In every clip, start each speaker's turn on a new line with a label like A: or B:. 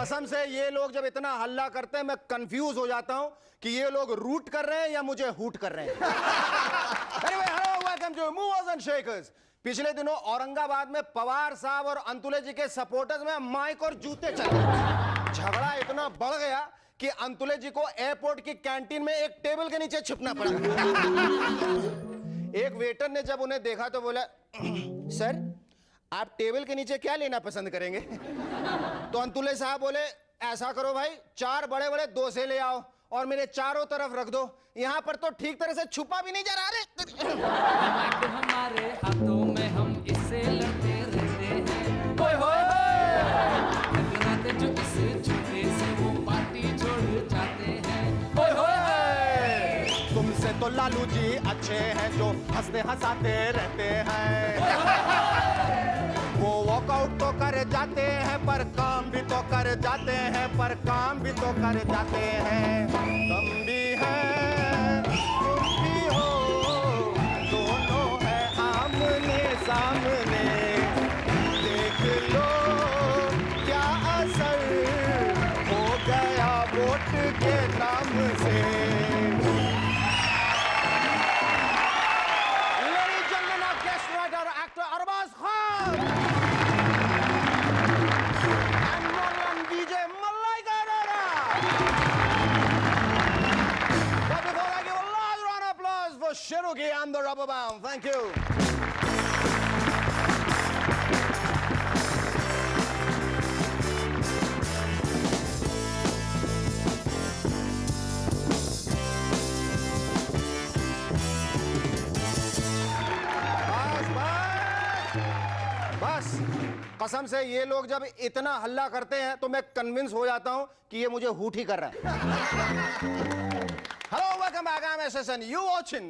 A: कसम से ये लोग जब इतना हल्ला करते हैं मैं कंफ्यूज हो जाता हूं कि ये लोग रूट कर रहे हैं या मुझे हूट कर रहे हैं। Anyway, hello, welcome to Movers and Shakers। पिछले दिनों औरंगाबाद में पवार साहब और अंतुले जी के सपोर्टर्स में माइक और जूते चले। झगड़ा इतना बढ़ गया कि अंतुले जी को एयरपोर्ट की कैंटीन में एक टेबल के नीचे छिपना पड़ा। एक वेटर ने जब उन्हें देखा तो बोला, सर आप टेबल के नीचे क्या लेना पसंद करेंगे? तो अंतुले साहब बोले, ऐसा करो भाई, 4 बड़े बड़े डोसे ले आओ और मेरे चारों तरफ रख दो, यहां पर तो ठीक तरह से छुपा भी नहीं जा रहा।
B: हमारे हाथों में हम इससे लड़ते रहते हैं। ओए होए टकराते जो इस झूठे से वो पार्टी छोड़ जाते हैं। ओए होए
A: तुमसे तो लालू जी अच्छे हैं जो हंसते हंसाते रहते हैं। वो वॉकआउट तो कर जाते हैं पर काम भी तो कर जाते हैं, पर काम भी तो कर जाते हैं। तुम भी हैं तुम भी हो, दोनों है आमने सामने, देख लो क्या असर हो गया वोट के नाम से। Ladies and gentlemen, our guest writer, actor Arbaaz Khan. Shirugi and the Rubber Band. Thank you. बस कसम से ये लोग जब इतना हल्ला करते हैं तो मैं कन्विंस हो जाता हूं कि ये मुझे हूट ही कर रहा है। Hello, welcome back. I'm SSN. You watching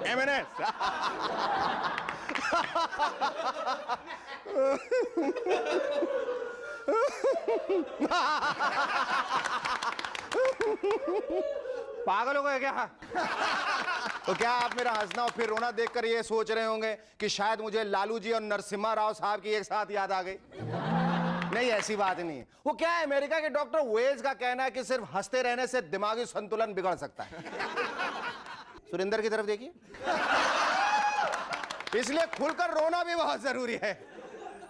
A: M&S? पागल हो गए क्या? तो क्या आप मेरा हंसना और फिर रोना देखकर ये सोच रहे होंगे कि शायद मुझे लालू जी और नरसिम्हा राव साहब की एक साथ याद आ गई? नहीं, ऐसी बात नहीं है। वो क्या है, अमेरिका के डॉक्टर वेल्स का कहना है कि सिर्फ हंसते रहने से दिमागी संतुलन बिगड़ सकता है। सुरेंद्र की तरफ देखिए। इसलिए खुलकर रोना भी बहुत जरूरी है।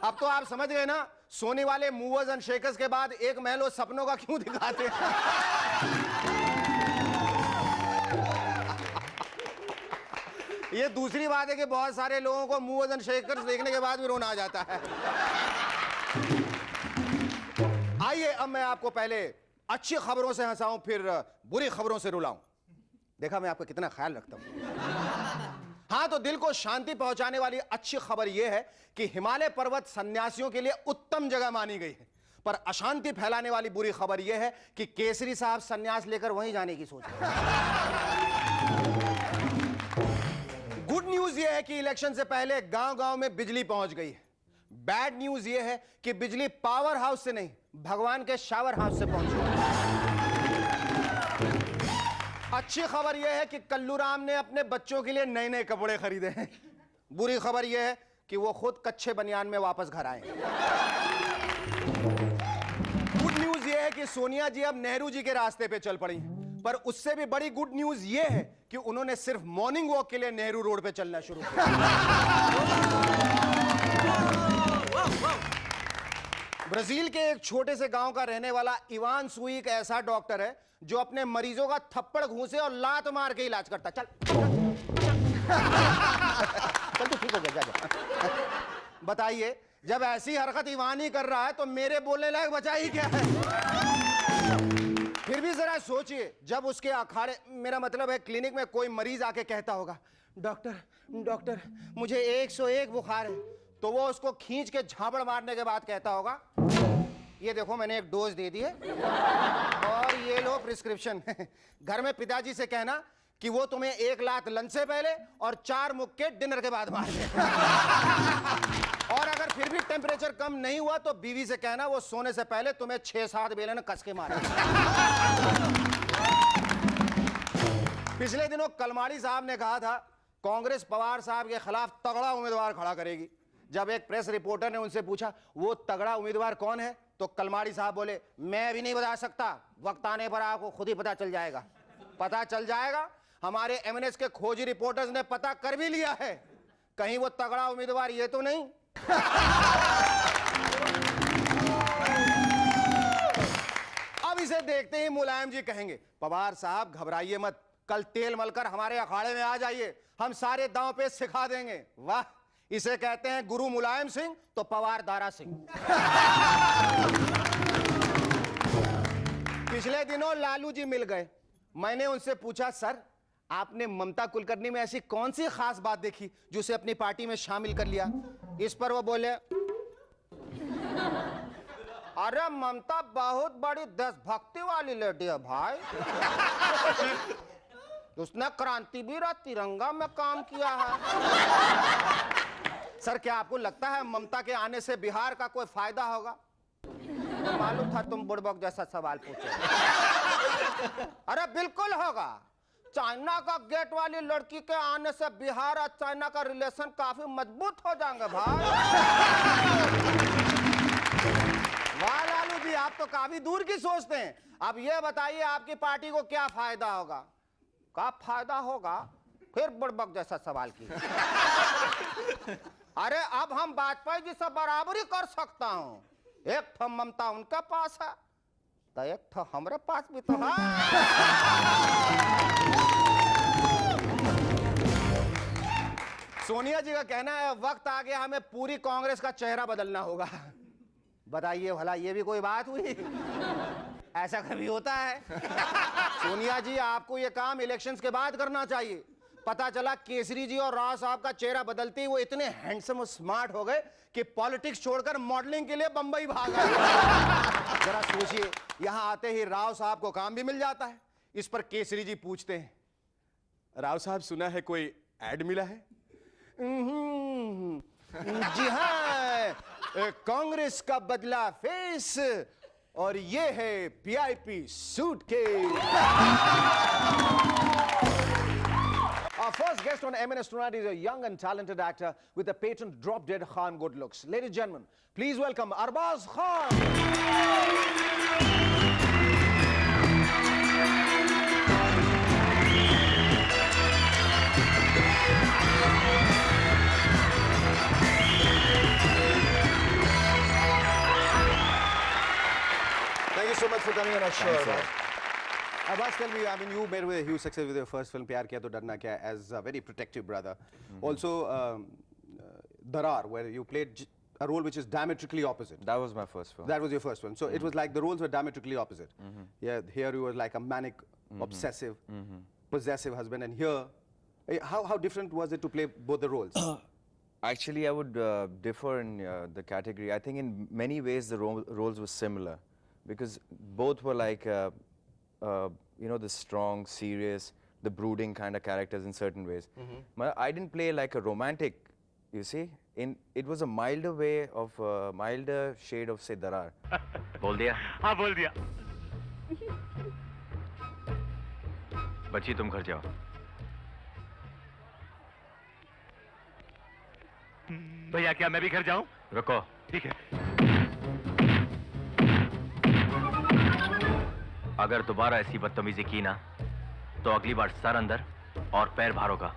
A: अब तो आप समझ गए ना, सोनी वाले मूवर्स एंड शेकर्स के बाद एक महल वो सपनों का क्यों दिखाते हैं। ये दूसरी बात है कि बहुत सारे लोगों को मूवर्स एंड शेकर्स देखने के बाद भी रोना आ जाता है। आइए अब मैं आपको पहले अच्छी खबरों से हंसाऊं, फिर बुरी खबरों से रुलाऊं। देखा मैं आपका कितना ख्याल रखता हूं। हाँ, तो दिल को शांति पहुंचाने वाली अच्छी खबर यह है कि हिमालय पर्वत सन्यासियों के लिए उत्तम जगह मानी गई है। पर अशांति फैलाने वाली बुरी खबर यह है कि केसरी साहब सन्यास लेकर वहीं जाने की सोच रहे हैं। गुड न्यूज यह है कि इलेक्शन से पहले गांव-गांव में बिजली पहुंच गई है। बैड न्यूज यह है कि बिजली पावर हाउस से नहीं, भगवान के शावर हाउस से पहुंची। अच्छी खबर यह है कि कल्लू राम ने अपने बच्चों के लिए नए नए कपड़े खरीदे हैं। बुरी खबर यह है कि वो खुद कच्चे बनियान में वापस घर आए। गुड न्यूज यह है कि सोनिया जी अब नेहरू जी के रास्ते पे चल पड़ी, पर उससे भी बड़ी गुड न्यूज यह है कि उन्होंने सिर्फ मॉर्निंग वॉक के लिए नेहरू रोड पे चलना शुरू किया। ब्राजील के एक छोटे से गांव का रहने वाला इवान सुई एक ऐसा डॉक्टर है जो अपने मरीजों का थप्पड़ घूंसे और लात मार के इलाज करता। चल चल तू ठीक हो गया, जा। बताइए, जब ऐसी हरकत इवान ही कर रहा है तो मेरे बोलने लायक बचा ही क्या है। फिर भी जरा सोचिए, जब उसके अखाड़े, मेरा मतलब है क्लिनिक में कोई मरीज आके कहता होगा, डॉक्टर डॉक्टर मुझे 101 बुखार है, तो वो उसको खींच के झापड़ मारने के बाद कहता होगा, ये देखो मैंने एक डोज दे दी है और ये लो प्रिस्क्रिप्शन। घर में पिताजी से कहना कि वो तुम्हें 1 लाख लंच से पहले और 4 मुक्के डिनर के बाद मार दे। और अगर फिर भी टेम्परेचर कम नहीं हुआ तो बीवी से कहना वो सोने से पहले तुम्हें 6-7 बेलन कस के मारे। पिछले दिनों कलमाड़ी साहब ने कहा था कांग्रेस पवार साहब के खिलाफ तगड़ा उम्मीदवार खड़ा करेगी। जब एक प्रेस रिपोर्टर ने उनसे पूछा वो तगड़ा उम्मीदवार कौन है, तो कलमाड़ी साहब बोले मैं भी नहीं बता सकता, वक्त आने पर आपको खुद ही पता चल जाएगा। पता चल जाएगा। हमारे एमएनएस के खोजी रिपोर्टर्स ने पता कर भी लिया है, कहीं वो तगड़ा उम्मीदवार ये तो नहीं। अब इसे देखते ही मुलायम जी कहेंगे पवार साहब घबराइए मत, कल तेल मलकर हमारे अखाड़े में आ जाइए, हम सारे दांव पे सिखा देंगे। वाह, इसे कहते हैं गुरु मुलायम सिंह तो पवार दारा सिंह। पिछले दिनों लालू जी मिल गए, मैंने उनसे पूछा सर आपने ममता कुलकर्णी में ऐसी कौन सी खास बात देखी जो उसे अपनी पार्टी में शामिल कर लिया। इस पर वो बोले अरे ममता बहुत बड़ी देशभक्ति वाली लेडी है भाई। उसने क्रांतिवीर और तिरंगा में काम किया है। सर क्या आपको लगता है ममता के आने से बिहार का कोई फायदा होगा? तो मालूम था तुम बुड़बक जैसा सवाल पूछे। अरे बिल्कुल होगा। चाइना का गेट वाली लड़की के आने से बिहार और चाइना का रिलेशन काफी मजबूत हो जाएंगे भाई। वाह लालू जी, आप तो काफी दूर की सोचते हैं। अब ये बताइए आपकी पार्टी को क्या फायदा होगा? क्या फायदा होगा? फिर बुड़बक जैसा सवाल किया। अरे अब हम वाजपेयी जी से बराबरी कर सकता हूं। एक तो ममता उनके पास है तो एक तो हमारे पास भी तो है। सोनिया जी का कहना है वक्त आ गया हमें पूरी कांग्रेस का चेहरा बदलना होगा। बताइए भला ये भी कोई बात हुई? ऐसा कभी होता है? सोनिया जी आपको ये काम इलेक्शंस के बाद करना चाहिए। पता चला केसरी जी और राव साहब का चेहरा बदलते ही वो इतने हैंडसम और स्मार्ट हो गए कि पॉलिटिक्स छोड़कर मॉडलिंग के लिए बंबई भाग गए। जरा सोचिए, यहां आते ही राव साहब को काम भी मिल जाता है। इस पर केसरी जी पूछते हैं राव साहब सुना है कोई एड मिला है? जी हाँ, कांग्रेस का बदला फेस और ये है PIP suitcase. Our first guest on MNS tonight is a young and talented actor with a patent drop-dead Khan good looks. Ladies and gentlemen, please welcome Arbaz Khan. Thank you so much for coming on our show. Abbas, tell me, I mean, you made a huge success with your first film, Pyar Kiya To Darna Kya, as a very protective brother. Also, Darar, where you played a role which is diametrically opposite.
C: That was my first film.
A: That was your first film. So it was like the roles were diametrically opposite. Yeah, here you were like a manic, obsessive, possessive husband, and here, how different was it to play both the roles?
C: Actually, I would differ in the category. I think in many ways the roles were similar, because both were like, you know, the strong, serious, the brooding kind of characters in certain ways. But I didn't play like a romantic, you see. It was a milder way of, milder shade of, say, Darar.
D: बोल दिया? हाँ बोल दिया। बच्ची तुम घर जाओ। भैया क्या मैं भी घर जाऊं? रुको। ठीक है। अगर दोबारा ऐसी बदतमीजी की ना, तो अगली बार सर अंदर और पैर बाहर होगा।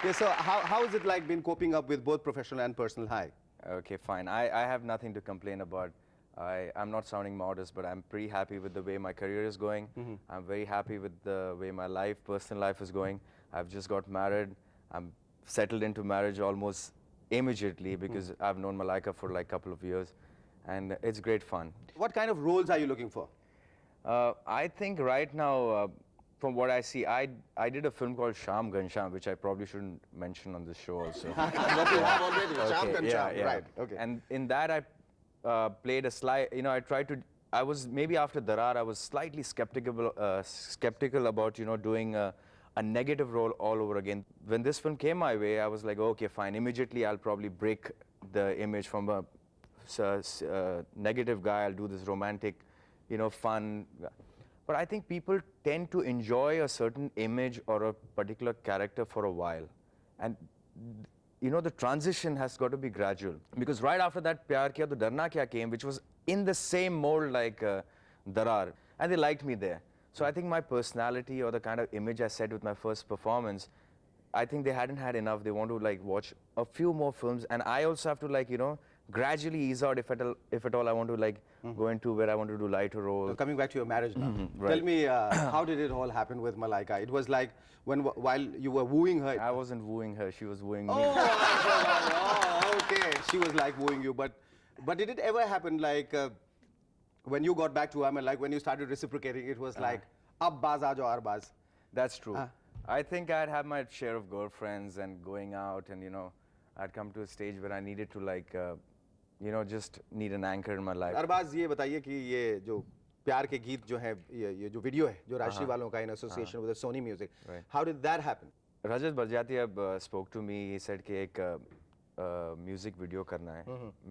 A: Yeah, so how is it like been coping up with both professional and personal high?
C: Okay, fine. I have nothing to complain about. I'm not sounding modest, but I'm pretty happy with the way my career is going. I'm very happy with the way my personal life is going. I've just got married. I'm settled into marriage almost immediately because I've known Malaika for like a couple of years, and it's great fun.
A: What kind of roles are you looking for?
C: I think right now, from what I see, I did a film called Sham Ghanshyam, which I probably shouldn't mention on this show also.
A: What you have already, Sham Ghanshyam,
C: yeah.
A: right? Okay.
C: And in that, I played a slight. You know, I was maybe after Darar, I was slightly skeptical about, you know, doing a negative role all over again. When this film came my way, I was like, okay, fine. Immediately, I'll probably break the image from a negative guy. I'll do this romantic, you know, fun. But I think people tend to enjoy a certain image or a particular character for a while. And you know, the transition has got to be gradual. Because right after that, Pyar Kiya To Darna Kya came, which was in the same mold like Darar. And they liked me there. So I think my personality or the kind of image I set with my first performance, I think they hadn't had enough. They want to like watch a few more films. And I also have to like, you know, gradually ease out if at all I want to like go into where I want to do lighter role.
A: Coming back to your marriage now,
C: right.
A: tell me how did it all happen with Malaika? It was like while you were wooing her.
C: I wasn't wooing her, she was wooing me.
A: Oh, okay. She was like wooing you, but did it ever happen like when you got back to Amal, like when you started reciprocating, it was like ab baaz aa jao arbaz.
C: That's true. I think I'd have my share of girlfriends and going out, and you know, I'd come to a stage where I needed to like, you know, just need an anchor in my life.
A: Arbaaz ये बताइए कि ये जो प्यार के गीत जो है ये जो वीडियो है जो राष्ट्रीय वालों का in association with the Sony Music,
C: Right.
A: how did that happen?
C: Rajat Barjatya spoke to me. He said कि एक music video करना है.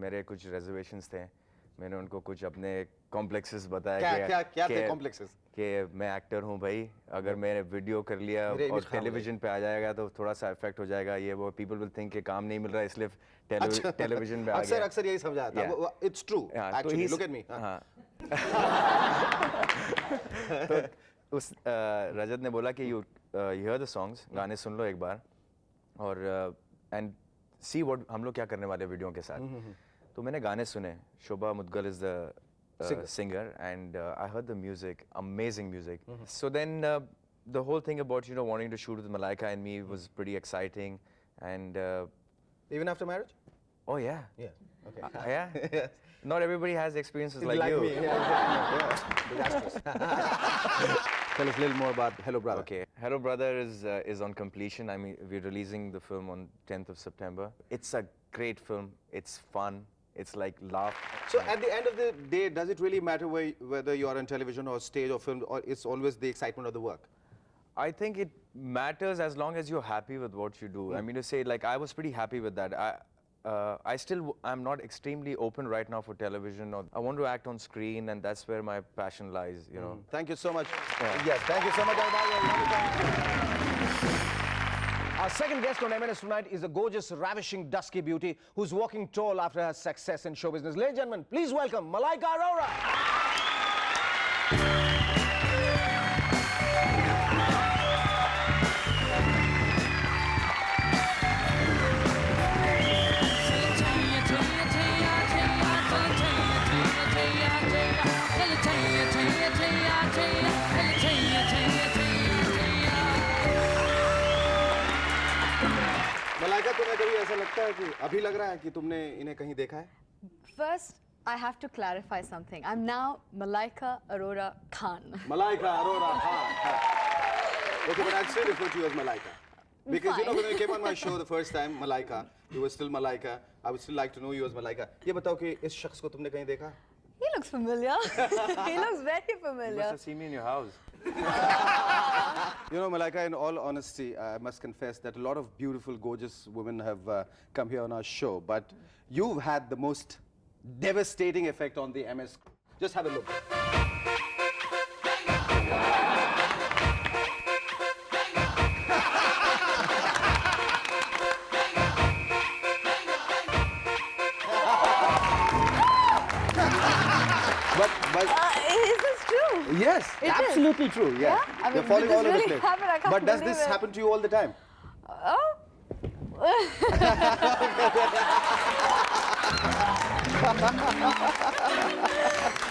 C: मेरे कुछ reservations थे. मैंने उनको कुछ अपने complexes बताया
A: क्या थे complexes?
C: कि मैं एक्टर हूँ भाई, अगर मैंने वीडियो कर लिया और टेलीविजन पे आ जाएगा तो थोड़ा सा इफेक्ट हो जाएगा, ये वो पीपल विल थिंक कि काम नहीं मिल रहा है इसलिए टेलीविजन पे आ गया.
A: अक्सर यही समझा था. It's true. Actually, look at me.
C: तो उस रजत ने बोला कि you hear the songs, गाने सुन लो एक बार और and see what हम लोग क्या करने वाले वीडियो के साथ. तो मैंने गाने सुने. शोभा Mudgal is the singer, and I heard the music, amazing music. So then the whole thing about, you know, wanting to shoot with Malaika and me was pretty exciting, and
A: Even after marriage?
C: oh yeah,
A: Yeah. Okay.
C: yeah.
A: Yes.
C: Not everybody has experiences like you.
A: me. Yeah. Disastrous. Tell us a little more about Hello Brother.
C: Okay, Hello Brother is on completion. I mean, we're releasing the film on 10th of September. It's a great film. It's fun. It's like laugh.
A: So at the end of the day, does it really matter whether you're on television or stage or film, or it's always the excitement of the work?
C: I think it matters as long as you're happy with what you do. I mean to say, like, I was pretty happy with that. I'm not extremely open right now for television. Or I want to act on screen, and that's where my passion lies, you know.
A: Thank you so much.
C: Yeah.
A: Yes, thank you so much. Our second guest on M&S tonight is a gorgeous, ravishing, dusky beauty who's walking tall after her success in show business. Ladies and gentlemen, please welcome Malaika Arora. Malaika, तुम्हें कभी ऐसा लगता है कि अभी लग रहा है कि तुमने इन्हें कहीं देखा है?
E: First, I have to clarify something. I'm now Malaika Arora Khan.
A: Malaika Arora Khan. Okay, but I'd still refer to you as Malaika. Because you know, when you came on my show the first time, Malaika, you were still Malaika. I would still like to know you as Malaika. ये बताओ कि इस शख्स को तुमने कहीं देखा?
E: He looks familiar. He looks very
C: You must
E: familiar.
C: have seen me in your house.
A: You know, Malaika, in all honesty, I must confess that a lot of beautiful, gorgeous women have come here on our show, but you've had the most devastating effect on the MS. Just have a look. But
E: Is this true?
A: yes,
E: It is?
A: absolutely true. Yeah,
E: Yeah? I
A: they're
E: mean,
A: falling
E: did this
A: all over the
E: really
A: place.
E: happen? I can't
A: But does
E: believe
A: this
E: it.
A: happen to you all the time?
E: Oh.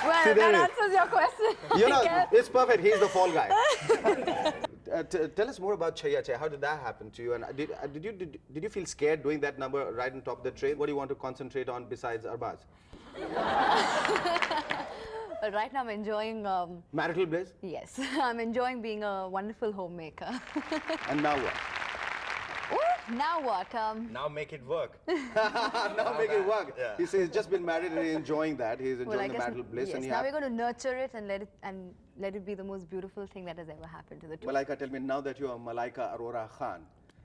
E: Well,
A: See, there
E: that
A: it is.
E: answers your question.
A: You
E: I
A: know,
E: guess.
A: it's perfect. He's the fall guy. Tell us more about Chaya Chaya. How did that happen to you? And did you feel scared doing that number right on top of the train? What do you want to concentrate on besides Arbaz?
E: But right now I'm enjoying,
A: Marital bliss?
E: yes, I'm enjoying being a wonderful homemaker.
A: And now what?
E: Ooh, now what?
C: Now make it work.
A: Now make it work.
C: Yeah.
A: He says he's just been married and he's enjoying that. He's enjoying
E: Well, I
A: the
E: guess
A: marital bliss.
E: yes,
A: And
E: now we're going to nurture it and let it be the most beautiful thing that has ever happened to the two.
A: Malaika, tell me, now that you are Malaika Arora Khan,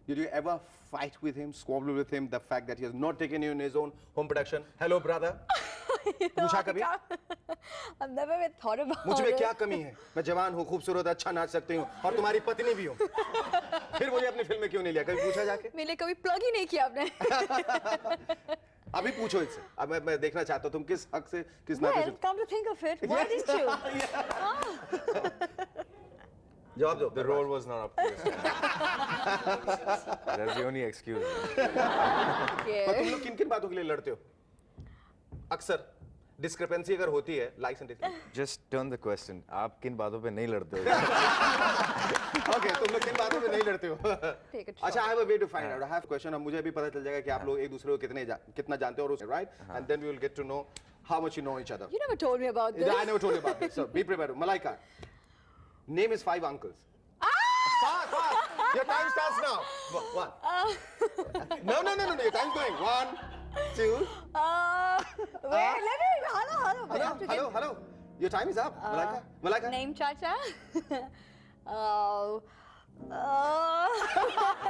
A: did you ever fight with him, squabble with him, the fact that he has not taken you in his own home production? Hello, brother. पूछा कभी?
E: I've never even thought about
A: मुझ में
E: it.
A: क्या कमी है? मैं जवान हूँ, खूबसूरत, अच्छा नाच सकती हूँ और तुम्हारी पत्नी भी हूँ। फिर मुझे अपनी फिल्म में क्यों नहीं लिया? कभी पूछा जाके?
E: मेरे लिए कभी प्लग ही नहीं किया आपने.
A: अभी पूछो इससे। अब मैं देखना चाहता हूँ तुम किस हक से, किस नाते
E: Well,
A: से
E: come to think of it, why didn't you?
A: जवाब दो।
C: The role was not up to this. That's the only excuse.
A: और तुम लोग किन-किन बातों के लिए लड़ते हो? अक्सर डिस्क्रिपेंसी अगर होती है, likes and dislikes.
C: Just turn the question. आप किन बातों पे नहीं लड़ते हो?
A: ओके, तुम लोग किन बातों पे नहीं लड़ते हो?
E: Take a
A: अच्छा, I have a way to find out. I have a question. अब मुझे भी पता चल जाएगा कि आप लोग एक दूसरे को कितना जानते हो और right? And then we will get to know how much you know each other.
E: You never told me about this.
A: I never told you about this. So be prepared. Malaika, name is 5 uncles. Fast, fast. Your time starts now. One. No. Your time's going. 1, 2.
E: Wait, let me. Hello. We have to get-
A: Hello. Your time is up. Malaika.
E: Name Chacha.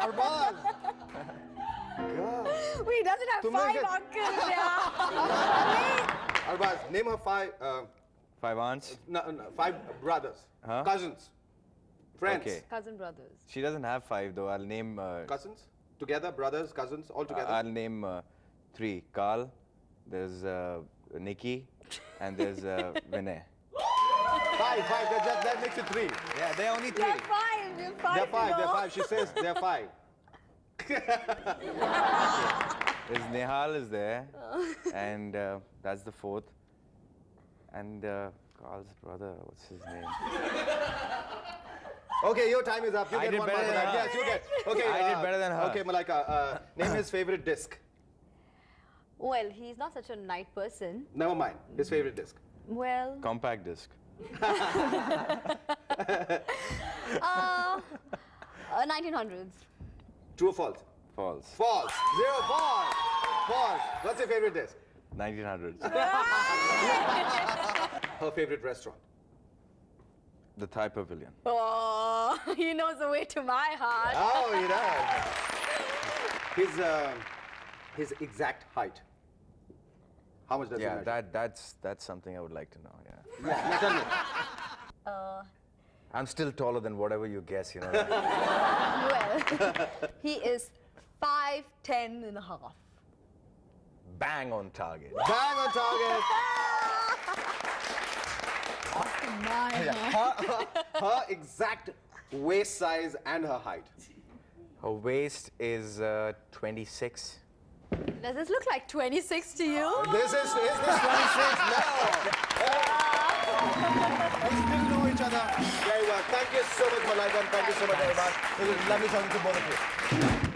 A: Arbaz. God.
E: Wait, he doesn't have
A: तुम लोग
E: 5
A: क्या-
E: uncles, yeah.
A: Arbaz, name her 5.
C: 5 aunts?
A: No, 5 brothers,
C: Huh?
A: cousins, friends.
C: Okay.
E: Cousin brothers.
C: She doesn't have 5 though. I'll name.
A: Cousins together, brothers, cousins, all together.
C: I'll name 3. Carl, there's Nikki, and there's Vinay.
A: 5. That makes it 3.
C: Yeah, they're only 3.
E: They're 5. You're 5.
A: They're 5.
E: you
A: They're
E: know.
A: 5. She says they're 5.
C: There's Nehal is there, and that's the 4th. And Carl's brother, what's his name?
A: Okay, your time is up. You
C: I
A: get
C: did
A: 1
C: better
A: mark for
C: than
A: that.
C: her.
A: Yes, you get. Okay.
C: I did better than her.
A: Okay, Malaika. Name his favorite disc.
E: Well, he's not such a night person.
A: Never mind. His favorite disc.
E: Well,
C: Compact disc.
E: 1900s.
A: True or false?
C: False.
A: False. 0 false. False. What's your favorite disc?
C: 1900s.
A: Her favorite restaurant.
C: The Thai Pavilion.
E: Oh, he knows the way to my heart.
A: Oh, he does. His exact height. How much does he
C: Yeah,
A: measure?
C: that's something I would like to know. Yeah.
A: Yeah, now tell me.
C: I'm still taller than whatever you guess. You know.
E: Well, he is 5'10" and a half.
C: Bang on target.
A: Bang on target. Her exact waist size and her height.
C: Her waist is 26.
E: Does this look like 26 to you?
A: Is this 26? No. We still know each other very well. Thank you so much, Malaika. Thank you so much, everyone. It was lovely talking to both of you.